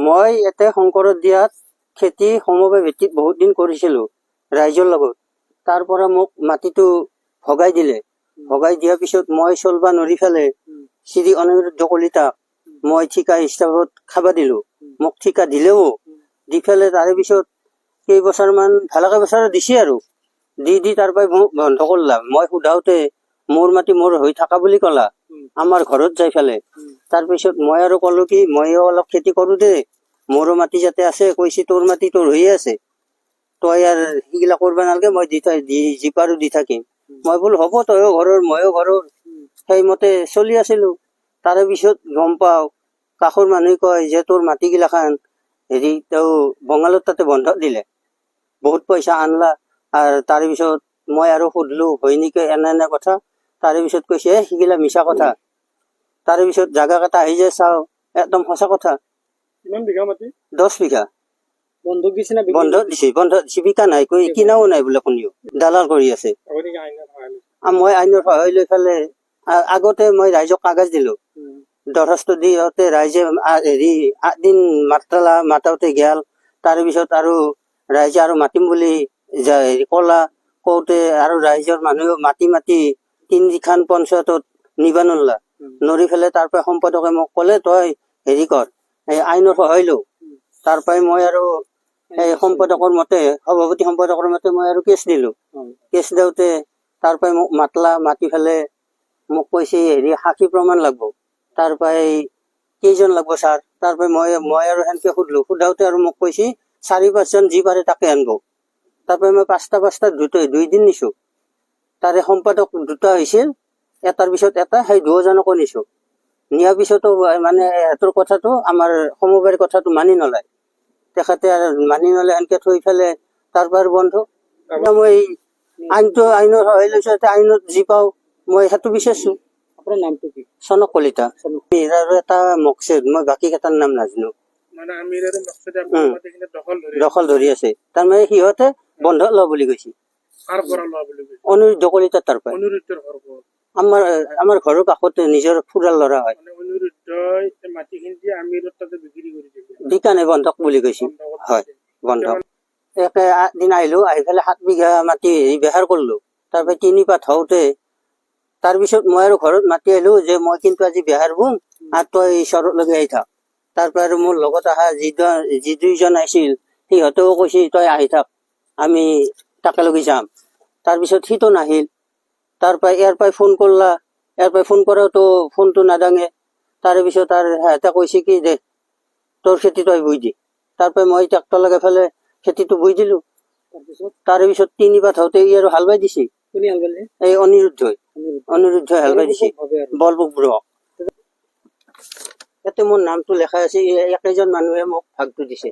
মই ইয়াতে শংকৰত দিয়াত খেতি সমবায় ভিত্তিত বহুত দিন কৰিছিলো ৰাইজৰ লগত। তাৰ পৰা মোক মাটিটো ভগাই দিলে। ভগাই দিয়াৰ পিছত মই চলবা নৰি ফেলে শ্ৰী অনিৰুদ্ধ কলিতাক মই ঠিকা হিচাপত খাবা দিলো। মোক ঠিকা দিলেও দি ফেলে তাৰে পিছত কেইবছৰ মান ভালকে বছৰ দিছে আৰু দি তাৰ পৰাই মোক বন্ধ কৰলাম। মই সোধাওতে মোৰ মাটি মোৰ হৈ থকা বুলি কলা আমাৰ ঘৰত যাই ফেলে। তাৰ পিছত মই আৰু কলো কি মইও অলপ খেতি কৰো দে, মোৰো মাটি যাতে আছে। কৈছে তোৰ মাটি তোৰ হৈয়ে আছে, তই আৰু সেইগিলা কৰবা নালাগে, মই যি পাৰো দি থাকিম। মই বোলো হ'ব, তইও ঘৰৰ মইও ঘৰৰ, সেইমতে চলি আছিলো। তাৰে পিছত গম পাও কাষৰ মানুহে কয় যে তোৰ মাটিগিলা খান হেৰি তেওঁ বঙালৰ তাতে বন্ধ দিলে, বহুত পইচা আনলা। আৰু তাৰে পিছত মই আৰু সুধিলো হয় নেকি এনে কথা। তাৰে পিছত কৈছে সিগিলা মিছা কথা। তাৰে পিছত জাগা কেইটা আহি যে চাও একদম সঁচা কথা। কিমান বিঘা মাটি? 10 বিঘা বন্ধক দিছে না? বন্ধ দিছে, বিকা নাই, কিনাও নাই বোলে, কোনেও দালাল কৰি আছে। মই আইনৰ সহায় লৈ পেলে আগতে মই ৰাইজক কাগজ দিলো, দৰখাস্ত দিওঁতে ৰাইজে হেৰি দিন মাতাওতে গেল। তাৰে পিছত আৰু ৰাইজে আৰু মাতিম বুলি হেৰি কলা, কওঁতে আৰু ৰাইজৰ মানুহে মাতি 3খন পঞ্চায়তত নিবা নৰলা। নৰি ফেলে তাৰ পৰা সম্পাদকে মোক কলে তই হেৰি কৰ, আইনৰ সহায় লও। তাৰ পৰাই মই আৰু এই সম্পাদকৰ মতে, সভাপতি সম্পাদকৰ মতে মই আৰু কেছ দিলো। কেছ দিওঁতে তাৰ পৰাই মোক মাতি ফেলে মোক কৈছে হেৰি সাক্ষী প্ৰমাণ লাগব। তাৰ পৰাই কেইজন লাগব ছাৰ? তাৰ পৰাই মই আৰু সেনেকে সুধিলো। সোধাওতে আৰু মোক কৈছে 4-5জন যি পাৰে তাকে আনব। তাৰ পৰাই মই 5টা 2 দিন নিছো। তাৰে সম্পাদক 2টা হৈছিল, এটাৰ পিছত এটা, সেই 2জনকো নিছো। নিয়াৰ পিছতো মানে সিহঁতৰ কথাটো আমাৰ সমবায়ৰ কথাটো মানি নলয়। তেখেতে আৰু মানি নলয়, এনেকে থৈ ফেলে তাৰ পৰা বন্ধ। মই আইনৰ সহায় লৈছো, আইনত যি পাও মই সেইটো বিচাৰিছো। আপোনাৰ নামটো কি? চনক কলিতা। আৰু এটা মকছেদ, মই বাকী কেইটাৰ নাম নাজানো। মানে আমিৰ আৰু মকছেদে মাটিখিনি দখল ধৰি আছে। তাৰমানে সিহঁতে বন্ধ লওঁ বুলি কৈছে। কাৰ পৰা লোৱা বুলি কৈছে? অনিৰুদ্ধ কলিতাৰ তাৰ পৰা। অনিৰুদ্ধৰ ঘৰ ক'ত? আমাৰ ঘৰৰ কাষতে, নিজৰ খুৰাৰ ল'ৰা হয়। মানে অনিৰুদ্ধই মাটিখিনি দি আমিৰৰ তাতে বিক্ৰী কৰি দিছে? বিকা নাই, বন্ধক বুলি কৈছে। হয়, বন্ধক। একে দিন আহিলো, আহি পেলাই 7 বিঘা মাটি বেহাৰ কৰিলো। তাৰ পৰা 3 পাত হওঁতে তাৰ পিছত মই আৰু ঘৰত মাতি আহিলো যে মই কিন্তু আজি বেহাৰ বুম আৰু তই চৰতলৈকে আহি থাক। তাৰ পৰা আৰু মোৰ লগত অহা যি 2জন আহিছিল সিহঁতেও কৈছে তই আহি থাক, আমি তাকেলগে যাম। তাৰপিছত সিটো নাহিল। তাৰ পৰা ইয়াৰ পৰাই ফোন কৰলা, ইয়াৰ পৰাই ফোন কৰাতো ফোনটো নাদাঙে। তাৰে পিছত আৰু সিহঁতে কৈছে কি দে তোৰ খেতি তই বুই দি। তাৰ পৰা মই ট্ৰেক্টৰ লগাই ফেলে খেতিটো বুই দিলো। তাৰে পিছত 3 পাত হওঁতে ই আৰু হাল বাই দিছে। এই অনিৰুদ্ধই হাল বাই দিছে, বলবুক ব্ৰ। ইয়াতে মোৰ নামটো লেখা আছে, একেজন মানুহে মোক ভাগটো দিছে।